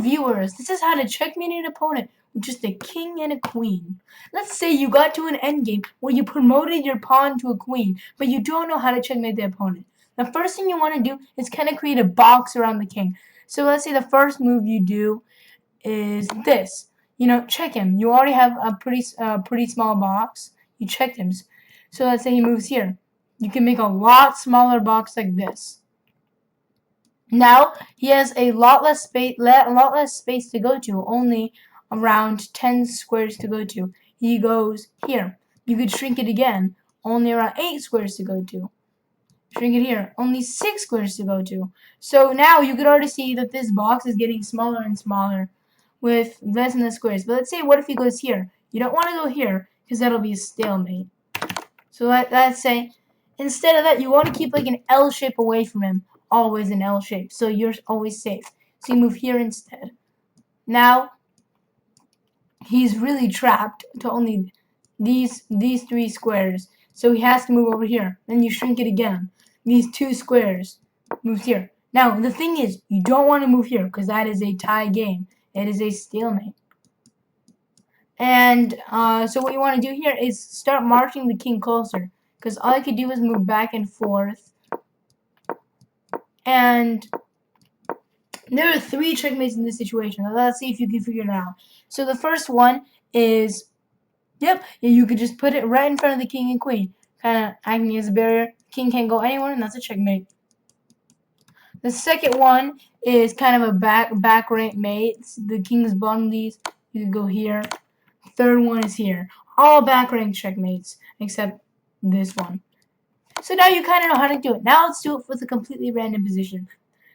viewers, this is how to checkmate an opponent with just a king and a queen. Let's say you got to an endgame where you promoted your pawn to a queen, but you don't know how to checkmate the opponent. The first thing you want to do is kind of create a box around the king. So let's say the first move you do is this. You know, check him. You already have a pretty small box. You checked him. So let's say he moves here. You can make a lot smaller box like this. Now he has a lot less space to go to, only around 10 squares to go to. He goes here. You could shrink it again, only around 8 squares to go to. Shrink it here, only 6 squares to go to. So now you could already see that this box is getting smaller and smaller with less and less squares. But let's say, what if he goes here? You don't want to go here because that'll be a stalemate. So let's say, instead of that, you want to keep like an L shape away from him. Always an L shape, so you're always safe. So you move here instead. Now he's really trapped to only these 3 squares, so he has to move over here. Then you shrink it again. These 2 squares moves here. Now the thing is, you don't want to move here because that is a tie game. It is a stalemate. And so what you want to do here is start marching the king closer, because all I could do is move back and forth. And there are 3 checkmates in this situation. Now, let's see if you can figure it out. So the first one is, you could just put it right in front of the king and queen, kind of acting as a barrier. King can't go anywhere, and that's a checkmate. The second one is kind of a back rank mate. The king is blocking these. You can go here. Third one is here. All back rank checkmates except this one. So now you kind of know how to do it. Now let's do it with a completely random position.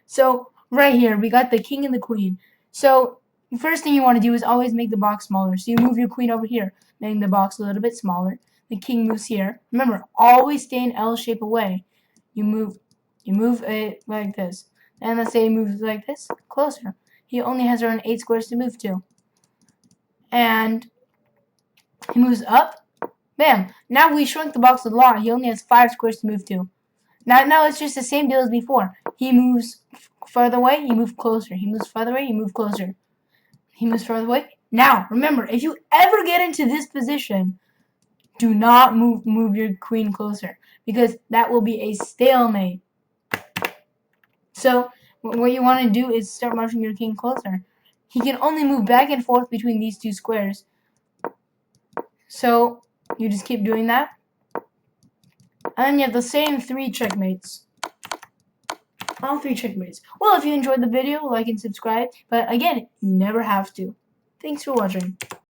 So right here, we got the king and the queen. So the first thing you want to do is always make the box smaller. So you move your queen over here, making the box a little bit smaller. The king moves here. Remember, always stay in L shape away. You move it like this. And let's say he moves like this, closer. He only has around 8 squares to move to. And he moves up. Bam! Now we shrunk the box a lot. He only has 5 squares to move to. Now it's just the same deal as before. He moves further away, you move closer. He moves further away, you move closer. He moves further away. Now, remember, if you ever get into this position, do not move your queen closer, because that will be a stalemate. So what you want to do is start marching your king closer. He can only move back and forth between these 2 squares. So you just keep doing that. And then you have the same 3 checkmates. All 3 checkmates. Well, if you enjoyed the video, like and subscribe. But again, you never have to. Thanks for watching.